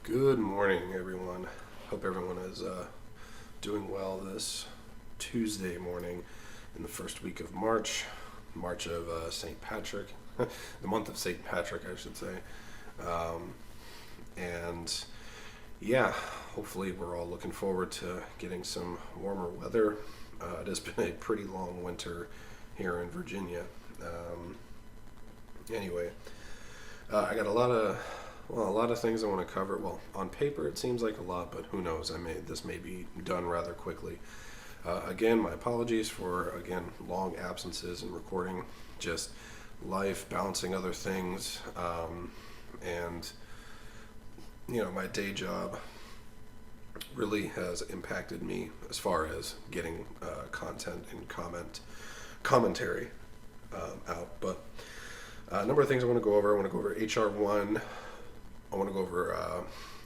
Good morning, everyone. Hope everyone is doing well this Tuesday morning in the first week of March of St. Patrick, the month of St. Patrick, I should say. Um, and yeah, hopefully we're all looking forward to getting some warmer weather. It has been a pretty long winter here in Virginia. Um, anyway, I got a lot of things I want to cover. Well, on paper it seems like a lot, but who knows? This may be done rather quickly. Again, my apologies for long absences in recording. Just life, balancing other things, and my day job really has impacted me as far as getting content and commentary out. But a number of things I want to go over. I want to go over HR1. I want to go over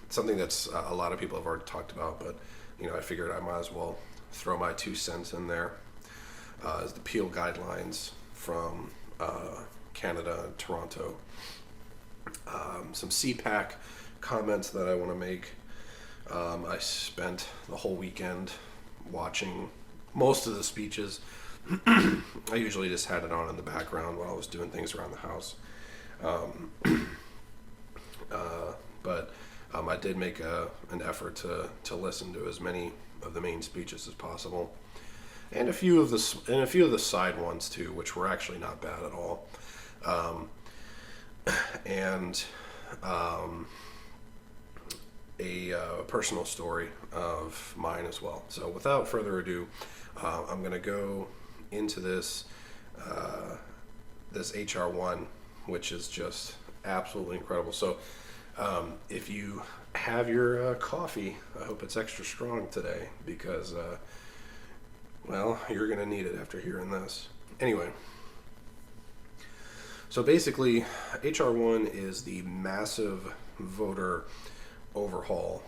something that's a lot of people have already talked about, but I figured I might as well throw my 2 cents in there. Is the Peel guidelines from Canada, Toronto. Some CPAC comments that I want to make. I spent the whole weekend watching most of the speeches. I usually just had it on in the background while I was doing things around the house. But I did make an effort to listen to as many of the main speeches as possible, and a few of the side ones too, which were actually not bad at all. And a personal story of mine as well. So without further ado, I'm going to go into this HR1, which is just absolutely incredible. So if you have your coffee, I hope it's extra strong today because, you're going to need it after hearing this. Anyway, so basically, HR1 is the massive voter overhaul.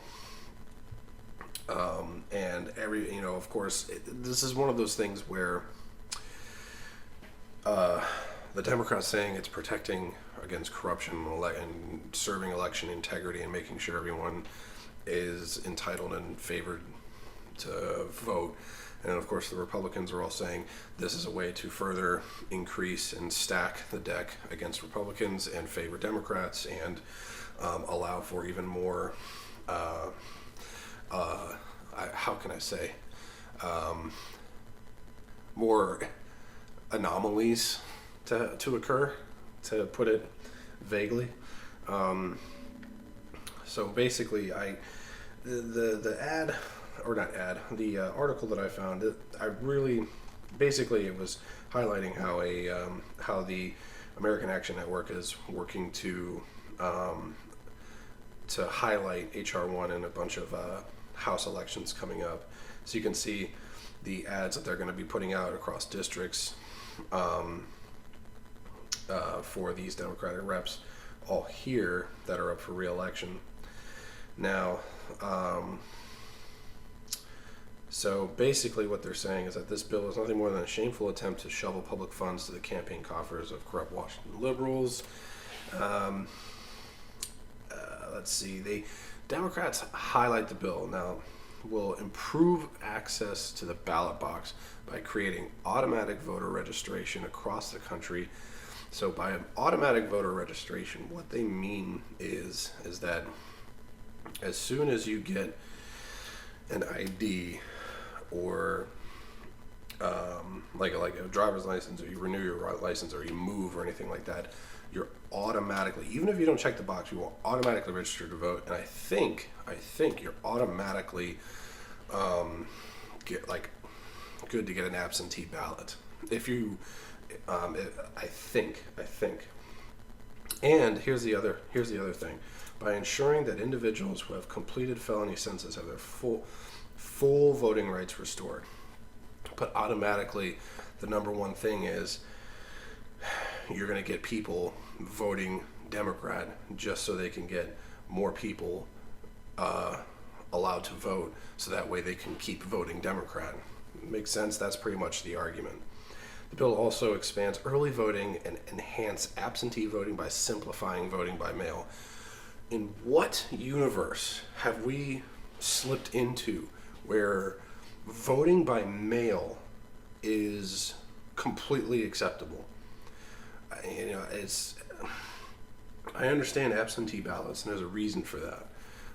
And of course, this is one of those things where the Democrats saying it's protecting against corruption and serving election integrity and making sure everyone is entitled and favored to vote. And of course, the Republicans are all saying this is a way to further increase and stack the deck against Republicans and favor Democrats and allow for even more, how can I say, more anomalies to occur, to put it vaguely. So basically, the ad, or not ad, the article that I found, it was highlighting how the American Action Network is working to highlight HR1 in a bunch of House elections coming up. So you can see the ads that they're going to be putting out across districts for these Democratic reps, all here, that are up for re-election. Now, so basically what they're saying is that this bill is nothing more than a shameful attempt to shovel public funds to the campaign coffers of corrupt Washington liberals. Let's see, the Democrats highlight the bill now will improve access to the ballot box by creating automatic voter registration across the country. So by automatic voter registration, what they mean is that as soon as you get an ID or like a driver's license, or you renew your license, or you move, or anything like that, you're automatically, even if you don't check the box, you will automatically register to vote. And I think you're automatically good to get an absentee ballot if you. I think. And here's the other thing: by ensuring that individuals who have completed felony sentences have their full voting rights restored. But automatically, the number one thing is you're going to get people voting Democrat just so they can get more people allowed to vote, so that way they can keep voting Democrat. Makes sense? That's pretty much the argument. The bill also expands early voting and enhance absentee voting by simplifying voting by mail. in what universe have we slipped into where voting by mail is completely acceptable? I understand absentee ballots, and there's a reason for that.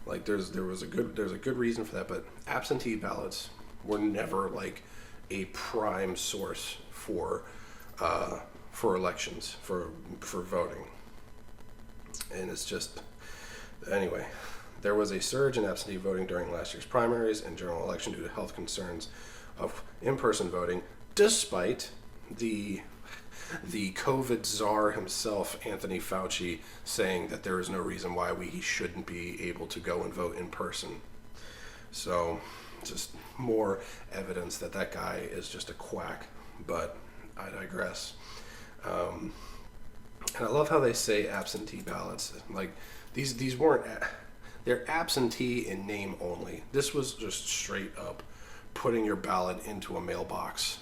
Like there's a good reason for that, but absentee ballots were never like a prime source for elections for voting, and it's just anyway. There was a surge in absentee voting during last year's primaries and general election due to health concerns of in-person voting, despite the COVID czar himself, Anthony Fauci, saying that there is no reason why he shouldn't be able to go and vote in person. So, just more evidence that guy is just a quack. But I digress. And I love how they say absentee ballots. Like these weren't. They're absentee in name only. This was just straight up putting your ballot into a mailbox,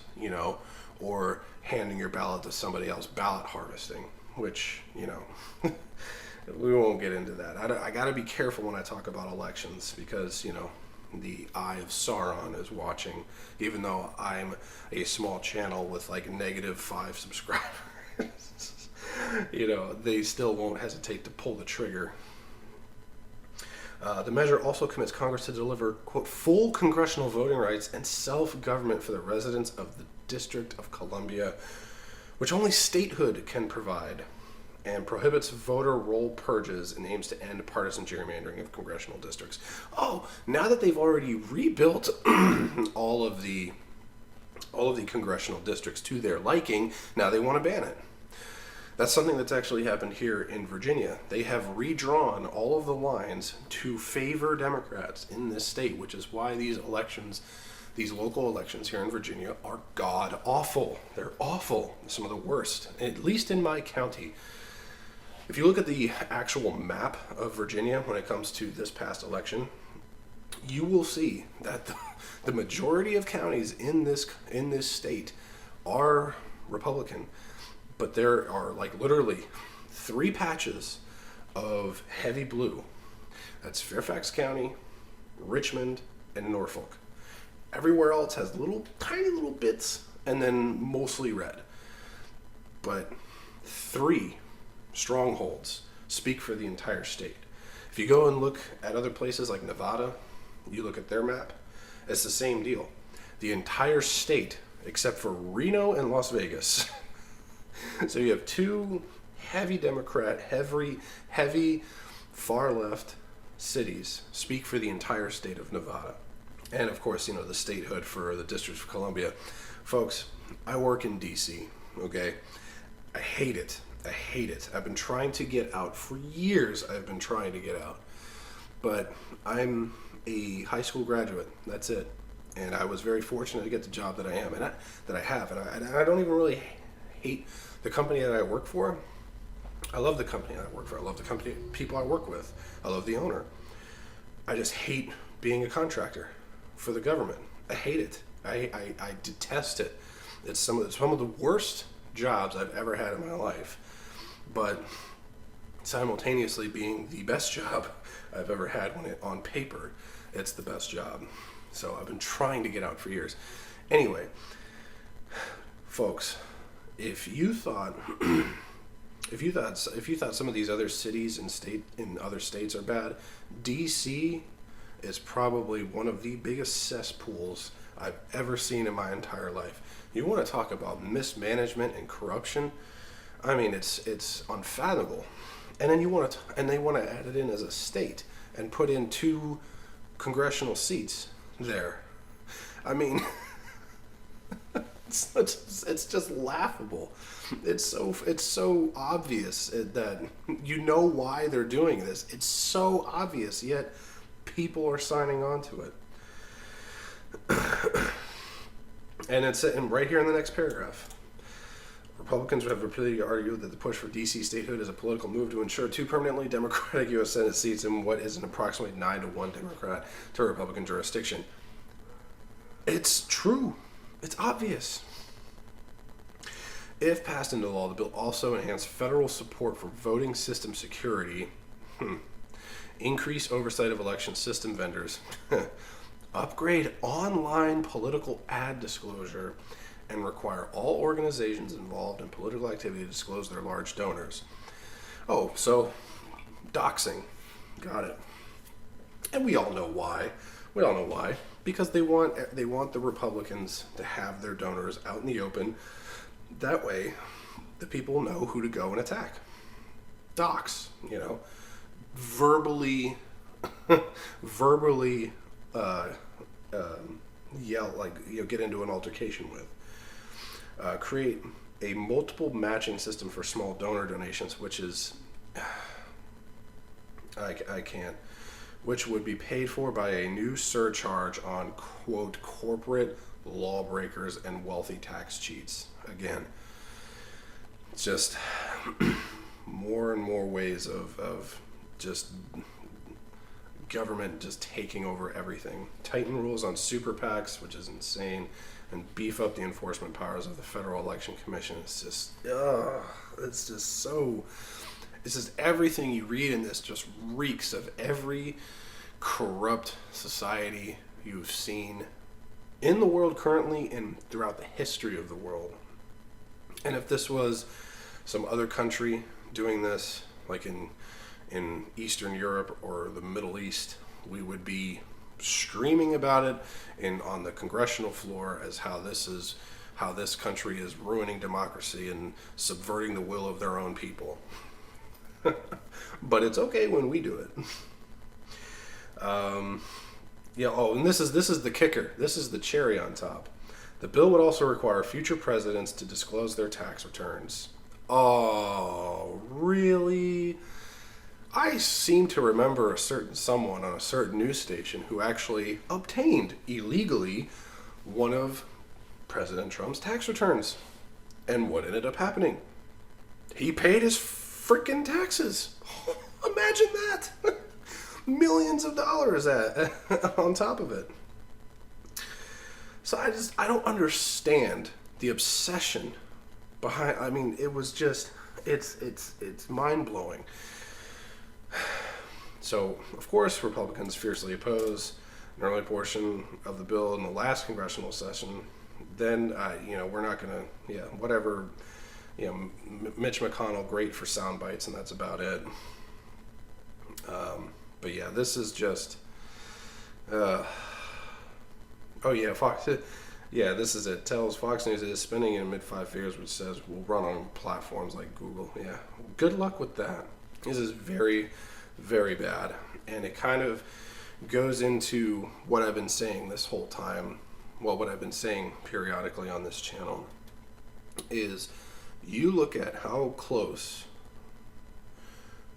or handing your ballot to somebody else, ballot harvesting, which, we won't get into that. I got to be careful when I talk about elections because, the eye of Sauron is watching, even though I'm a small channel with like -5 subscribers. They still won't hesitate to pull the trigger. The measure also commits Congress to deliver, quote, full congressional voting rights and self-government for the residents of the District of Columbia, which only statehood can provide, and prohibits voter roll purges and aims to end partisan gerrymandering of congressional districts. Oh, now that they've already rebuilt all of the congressional districts to their liking, now they want to ban it. That's something that's actually happened here in Virginia. They have redrawn all of the lines to favor Democrats in this state, which is why these local elections here in Virginia are god awful. They're awful. Some of the worst, at least in my county. If you look at the actual map of Virginia when it comes to this past election, you will see that the majority of counties in this state are Republican. But there are like literally 3 patches of heavy blue. That's Fairfax County, Richmond, and Norfolk. Everywhere else has tiny little bits, and then mostly red. But 3 strongholds speak for the entire state. If you go and look at other places like Nevada, you look at their map, it's the same deal. The entire state, except for Reno and Las Vegas. So you have 2 heavy Democrat, heavy far left cities speak for the entire state of Nevada. And of course, the statehood for the District of Columbia. Folks, I work in DC, okay? I hate it. I've been trying to get out for years. But I'm a high school graduate. That's it. And I was very fortunate to get the job that I am and that I have. And I don't even really hate the company that I work for. I love the company that I work for. I love the company, people I work with. I love the owner. I just hate being a contractor for the government. I hate it. I detest it. It's some of the worst jobs I've ever had in my life, but simultaneously being the best job I've ever had on paper, it's the best job. So I've been trying to get out for years. Anyway, folks, if you thought some of these other cities in other states are bad, DC is probably one of the biggest cesspools I've ever seen in my entire life. You want to talk about mismanagement and corruption? I mean, it's unfathomable. And then they want to add it in as a state and put in 2 congressional seats there. I mean, it's just laughable. It's so obvious that you know why they're doing this. It's so obvious, yet people are signing on to it. And it's right here in the next paragraph. Republicans have repeatedly argued that the push for DC statehood is a political move to ensure 2 permanently Democratic U.S. Senate seats in what is an approximately 9-1 Democrat to Republican jurisdiction. It's true. It's obvious. If passed into law, the bill also enhanced federal support for voting system security. increase oversight of election system vendors, upgrade online political ad disclosure, and require all organizations involved in political activity to disclose their large donors. Oh, so doxing. Got it. And we all know why. Because they want the Republicans to have their donors out in the open. That way, the people know who to go and attack. Dox, verbally yell, get into an altercation with. Create a multiple matching system for small donor donations, which is I can't. Which would be paid for by a new surcharge on, quote, corporate lawbreakers and wealthy tax cheats. Again, it's just more and more ways of just government just taking over everything. Tighten rules on super PACs, which is insane, and beef up the enforcement powers of the Federal Election Commission. It's just, it's just everything you read in this just reeks of every corrupt society you've seen in the world currently and throughout the history of the world. And if this was some other country doing this, like in Eastern Europe or the Middle East, we would be screaming about it on the congressional floor as how this country is ruining democracy and subverting the will of their own people. But it's okay when we do it. And this is the kicker. This is the cherry on top. The bill would also require future presidents to disclose their tax returns. Oh, really? I seem to remember someone on a certain news station who actually obtained illegally one of President Trump's tax returns. And what ended up happening? He paid his freaking taxes. Imagine that. Millions of dollars on top of it. So I don't understand the obsession behind. It was just it's mind-blowing. So, of course, Republicans fiercely oppose an early portion of the bill in the last congressional session. Then, we're not going to, whatever, Mitch McConnell, great for sound bites, and that's about it. But yeah, this is just, Fox, this is it. Tells Fox News it is spending in mid-5 figures, which says will run on platforms like Google. Yeah, good luck with that. This is very, very bad. And it kind of goes into what I've been saying this whole time. Well, what I've been saying periodically on this channel is you look at how close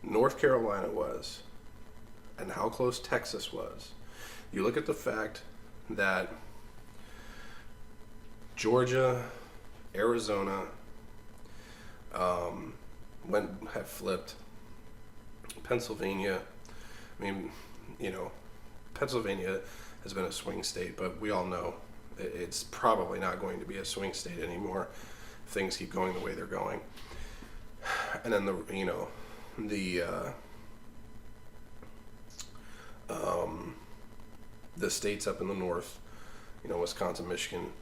North Carolina was and how close Texas was. You look at the fact that Georgia, Arizona have flipped. Pennsylvania, Pennsylvania has been a swing state, but we all know it's probably not going to be a swing state anymore if things keep going the way they're going. And then the states up in the north, Wisconsin, Michigan,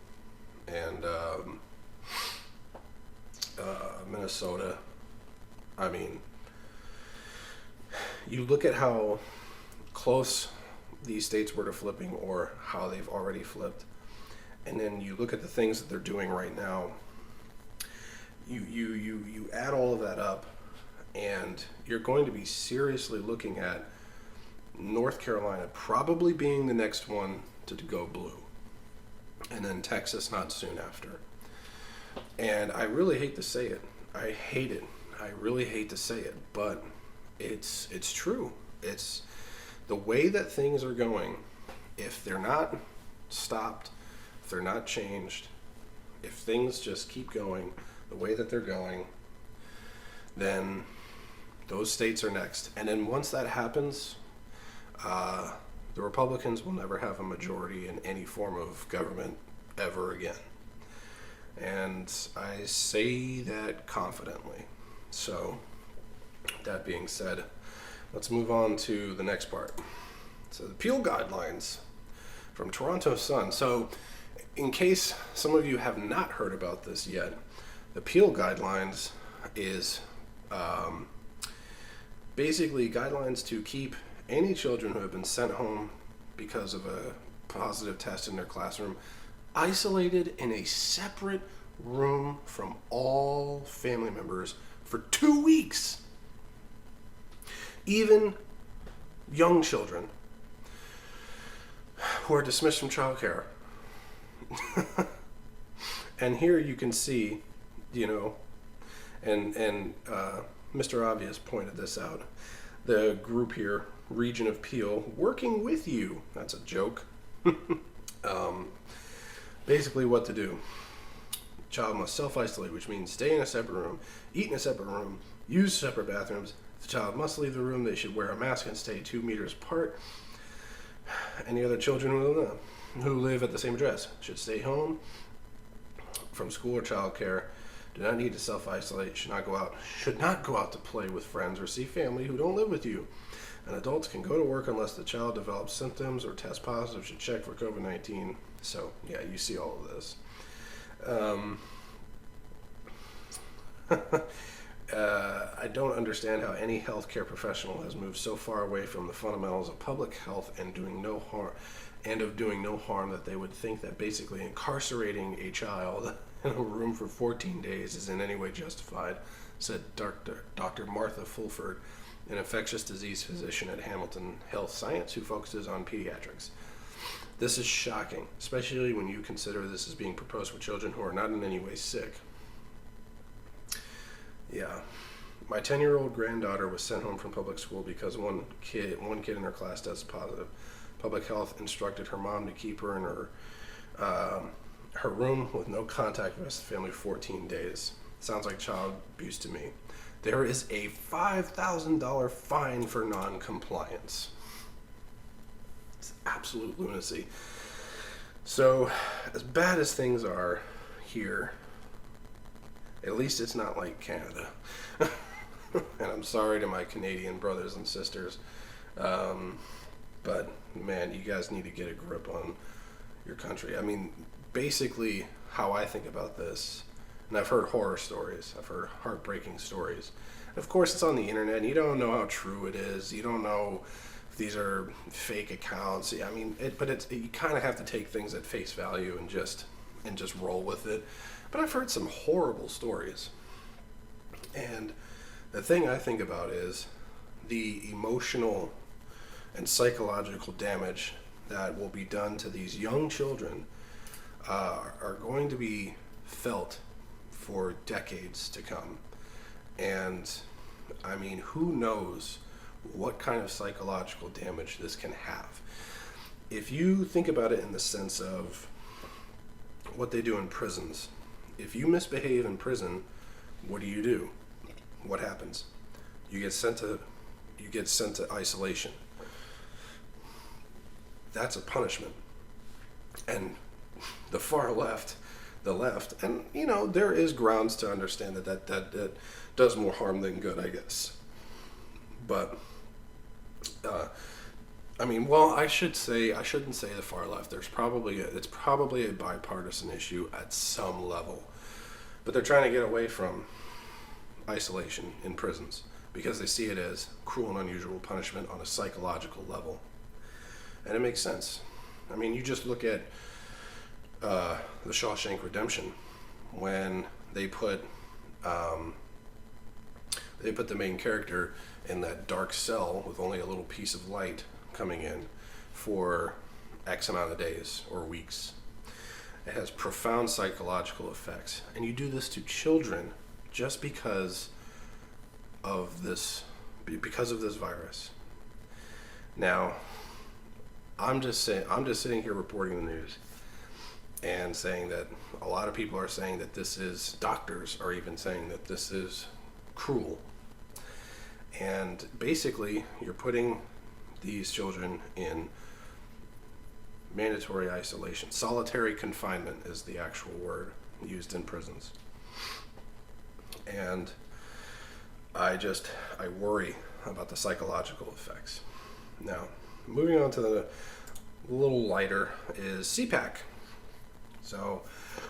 and Minnesota. You look at how close these states were to flipping or how they've already flipped, and then you look at the things that they're doing right now. You add all of that up, and you're going to be seriously looking at North Carolina probably being the next one to go blue, and then Texas not soon after. And I really hate to say it. I hate it. I really hate to say it, but it's true. It's the way that things are going. If they're not stopped, if they're not changed, if things just keep going the way that they're going, then those states are next. And then once that happens, the Republicans will never have a majority in any form of government ever again. And I say that confidently. So, that being said, Let's move on to the next part. So the Peel guidelines from Toronto Sun. So in case some of you have not heard about this yet, the Peel guidelines is basically guidelines to keep any children who have been sent home because of a positive test in their classroom isolated in a separate room from all family members for 2 weeks. Even young children who are dismissed from childcare. And here you can see, and Mr. Obvious pointed this out. The group here, Region of Peel, working with you. That's a joke. Basically what to do. Child must self-isolate, which means stay in a separate room, eat in a separate room, use separate bathrooms. The child must leave the room. They should wear a mask and stay 2 meters apart. Any other children who live at the same address should stay home from school or childcare. Do not need to self-isolate. Should not go out to play with friends or see family who don't live with you. And adults can go to work unless the child develops symptoms or test positive. Should check for COVID-19. So yeah, you see all of this. I don't understand how any healthcare professional has moved so far away from the fundamentals of public health and doing no harm that they would think that basically incarcerating a child in a room for 14 days is in any way justified, said Dr. Martha Fulford, an infectious disease physician at Hamilton Health Science who focuses on pediatrics. This is shocking, especially when you consider this is being proposed for children who are not in any way sick. Yeah. My 10-year-old granddaughter was sent home from public school because one kid in her class tested positive. Public health instructed her mom to keep her in her room with no contact with the rest of the family 14 days. Sounds like child abuse to me. There is a $5,000 fine for non-compliance. It's absolute lunacy. So, as bad as things are here, at least it's not like Canada. And I'm sorry to my Canadian brothers and sisters. But, man, you guys need to get a grip on your country. I mean, basically, how I think about this, and I've heard horror stories. I've heard heartbreaking stories. And of course, it's on the internet, and you don't know how true it is. You don't know if these are fake accounts. I mean, you kind of have to take things at face value and just roll with it. But I've heard some horrible stories. And the thing I think about is the emotional and psychological damage that will be done to these young children are going to be felt for decades to come. And I mean, who knows what kind of psychological damage this can have. If you think about it in the sense of what they do in prisons, if you misbehave in prison, what do? What happens? You get sent to isolation. That's a punishment. And the left, and there is grounds to understand that does more harm than good, I guess. But I shouldn't say the far left. It's probably a bipartisan issue at some level. But they're trying to get away from isolation in prisons because they see it as cruel and unusual punishment on a psychological level. And it makes sense. I mean, you just look at the Shawshank Redemption when they put the main character in that dark cell with only a little piece of light coming in for X amount of days or weeks. It has profound psychological effects. And you do this to children just because of this virus. Now, I'm just sitting here reporting the news and saying that a lot of people are saying that doctors are even saying that this is cruel. And basically, you're putting these children in mandatory isolation. Solitary confinement is the actual word used in prisons. And I worry about the psychological effects. Now, moving on to the little lighter is CPAC. So,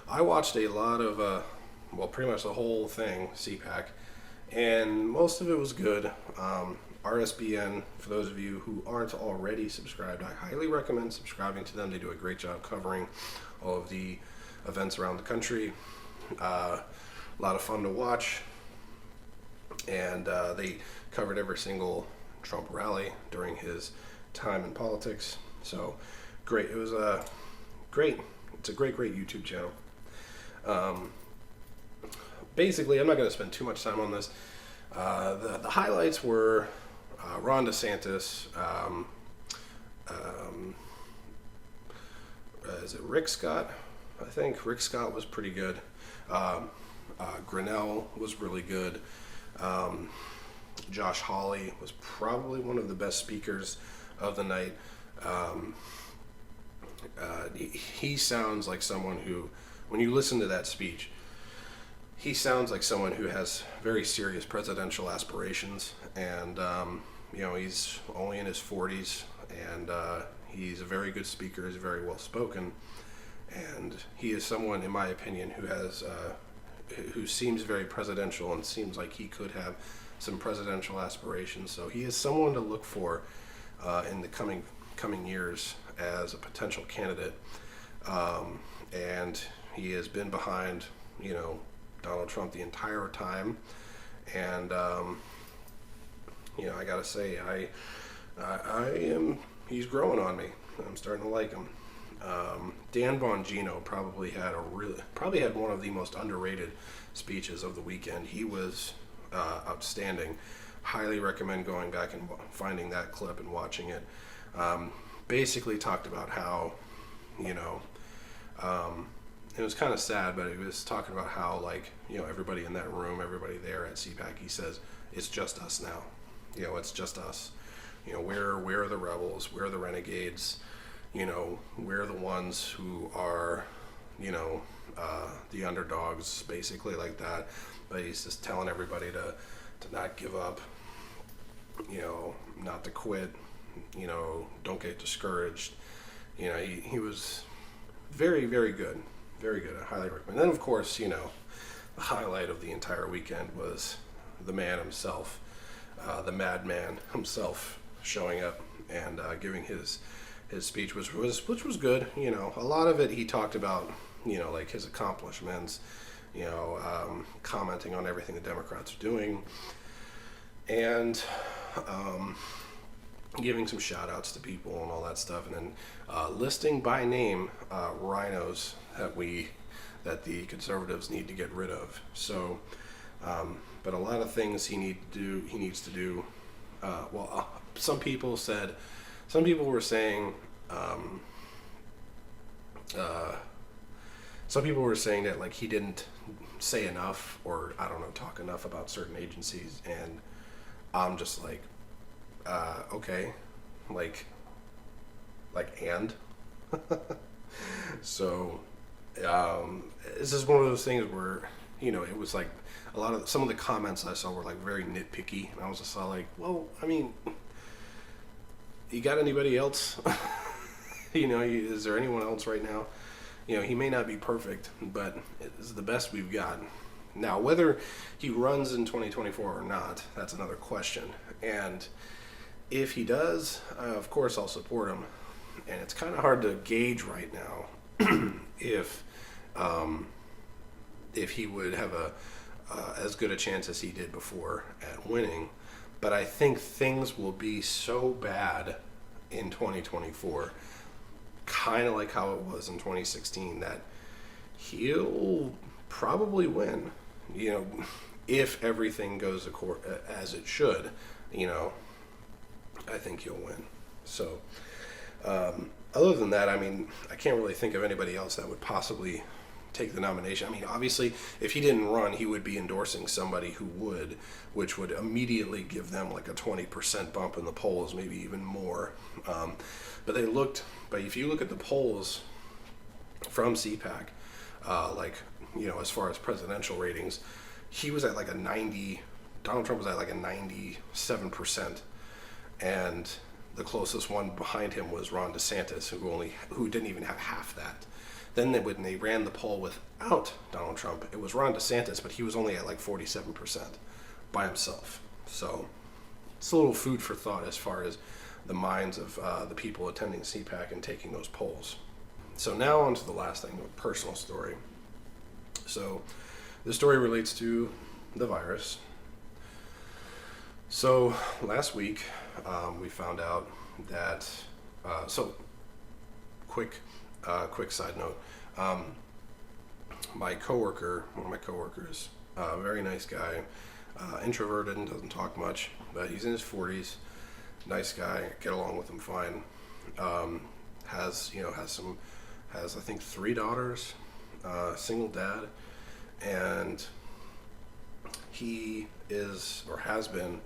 I watched a lot of, pretty much the whole thing, CPAC, and most of it was good. RSBN, for those of you who aren't already subscribed, I highly recommend subscribing to them. They do a great job covering all of the events around the country. A lot of fun to watch, and they covered every single Trump rally during his time in politics. So great. It was great. It's a great YouTube channel. Basically, I'm not going to spend too much time on this. The highlights were Ron DeSantis, is it Rick Scott? I think Rick Scott was pretty good. Grinnell was really good. Josh Hawley was probably one of the best speakers of the night. He sounds like someone who, when you listen to that speech, he sounds like someone who has very serious presidential aspirations, and he's only in his 40s, and he's a very good speaker. He's very well spoken, and he is someone, in my opinion, who seems very presidential and seems like he could have some presidential aspirations. So he is someone to look for in the coming years as a potential candidate, and he has been behind Donald Trump the entire time, and I gotta say, he's growing on me. I'm starting to like him. Dan Bongino probably had one of the most underrated speeches of the weekend. He was outstanding. Highly recommend going back and finding that clip and watching it. Basically talked about how, it was kind of sad, but he was talking about how, everybody in that room, everybody there at CPAC, he says, it's just us now. It's just us. Where are the rebels? Where are the renegades? We're the ones who are, the underdogs, basically, like that. But he's just telling everybody to not give up, not to quit, don't get discouraged. He was very, very good. Very good. I highly recommend. And then, of course, the highlight of the entire weekend was the man himself, the madman himself, showing up and giving his speech, which was good. A lot of it he talked about, his accomplishments, commenting on everything the Democrats are doing, and giving some shout outs to people and all that stuff, and then listing by name rhinos that the conservatives need to get rid of. So, but a lot of things he needs to do. Some people were saying that he didn't say enough, or I don't know, talk enough about certain agencies, and I'm just like, okay, and so this is one of those things where it was like some of the comments I saw were very nitpicky, and I was just like, well, I mean, you got anybody else? Is there anyone else right now? He may not be perfect, but it's the best we've got. Now, whether he runs in 2024 or not, that's another question. And if he does, of course I'll support him. And it's kind of hard to gauge right now if he would have as good a chance as he did before at winning. But I think things will be so bad in 2024, kind of like how it was in 2016, that he'll probably win. If everything goes as it should, I think he'll win. So, other than that, I mean, I can't really think of anybody else that would possibly take the nomination. I mean, obviously, if he didn't run, he would be endorsing somebody who would, which would immediately give them a 20% bump in the polls, maybe even more. But if you look at the polls from CPAC, as far as presidential ratings, he was at a 90 Donald Trump was at like a 97%, and the closest one behind him was Ron DeSantis, who didn't even have half that. Then when they ran the poll without Donald Trump, it was Ron DeSantis, but he was only at like 47% by himself. So it's a little food for thought as far as the minds of the people attending CPAC and taking those polls. So now on to the last thing, a personal story. So this story relates to the virus. So last week we found out that, quick side note, one of my coworkers, very nice guy, introverted and doesn't talk much, but he's in his 40s, nice guy, get along with him fine, has I think 3 daughters, single dad, and he is or has been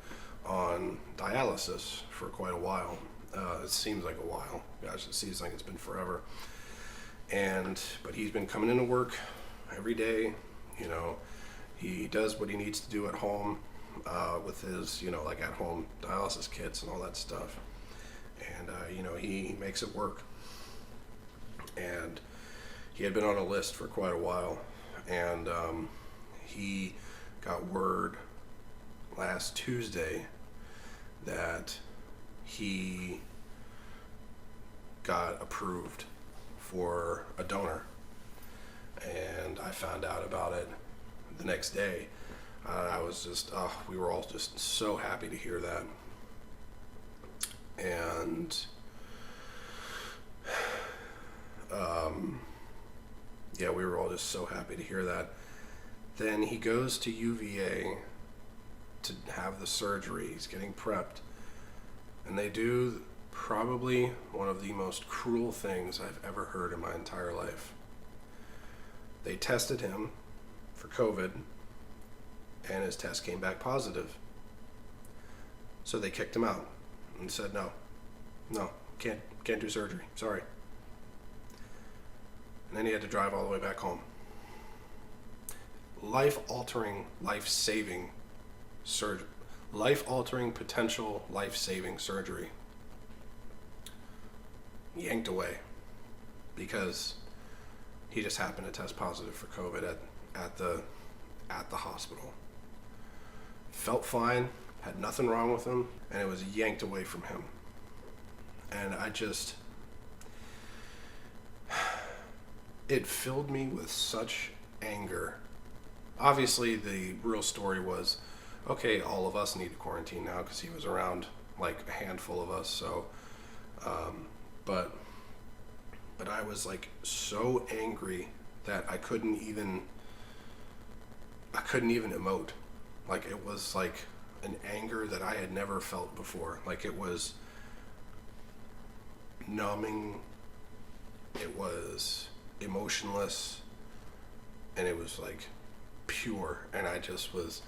on dialysis for quite a while. It seems like a while. Gosh, it seems like it's been forever. But he's been coming into work every day. He does what he needs to do at home with his, like at home dialysis kits and all that stuff. And, he makes it work. And he had been on a list for quite a while. And he got word last Tuesday that he got approved for a donor, and I found out about it the next day. We were all just so happy to hear that. And we were all just so happy to hear that. Then he goes to UVA to have the surgery. He's getting prepped, and they do probably one of the most cruel things I've ever heard in my entire life. They tested him for COVID, and his test came back positive. So they kicked him out and said, no, can't do surgery, sorry. And then he had to drive all the way back home. Life-altering, potential life-saving surgery yanked away because he just happened to test positive for COVID at the hospital. Felt fine, had nothing wrong with him, and it was yanked away from him. And it filled me with such anger. Obviously, the real story was, okay, all of us need to quarantine now because he was around like a handful of us. So, but I was like so angry that I couldn't even emote. Like, it was like an anger that I had never felt before. Like, it was numbing. It was emotionless, and it was like pure. And I just was,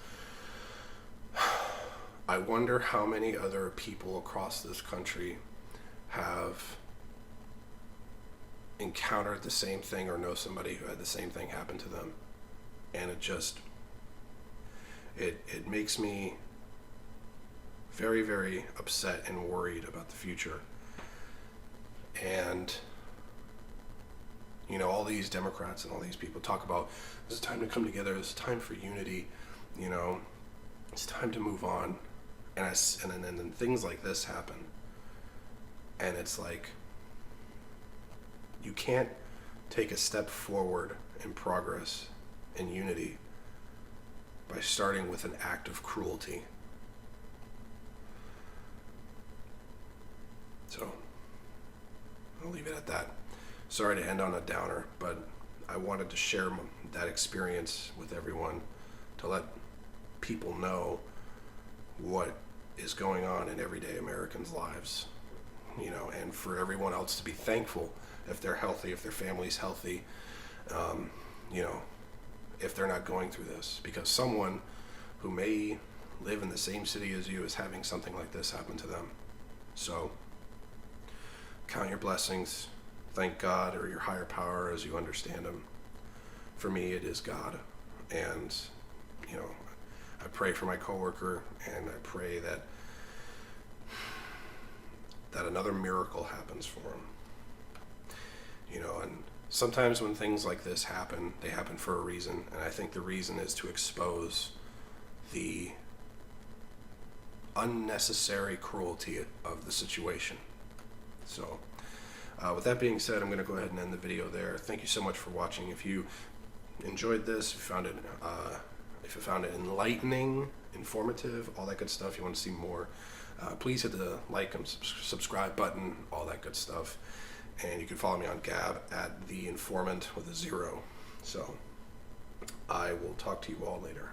I wonder how many other people across this country have encountered the same thing or know somebody who had the same thing happen to them. And it makes me very, very upset and worried about the future. And all these Democrats and all these people talk about, it's time to come together, it's time for unity, it's time to move on. And then things like this happen. And it's like, you can't take a step forward in progress and unity by starting with an act of cruelty. So, I'll leave it at that. Sorry to end on a downer, but I wanted to share that experience with everyone to let people know what is going on in everyday Americans' lives, and for everyone else to be thankful if they're healthy, if their family's healthy, if they're not going through this, because someone who may live in the same city as you is having something like this happen to them. So count your blessings, thank God or your higher power as you understand him. For me, it is God, and I pray for my coworker, and I pray that another miracle happens for him. You know, and sometimes when things like this happen, they happen for a reason, and I think the reason is to expose the unnecessary cruelty of the situation. So, with that being said, I'm going to go ahead and end the video there. Thank you so much for watching. If you enjoyed this, if you found it enlightening, informative, all that good stuff, you want to see more, please hit the like and subscribe button, all that good stuff. And you can follow me on Gab at the informant with a 0. So I will talk to you all later.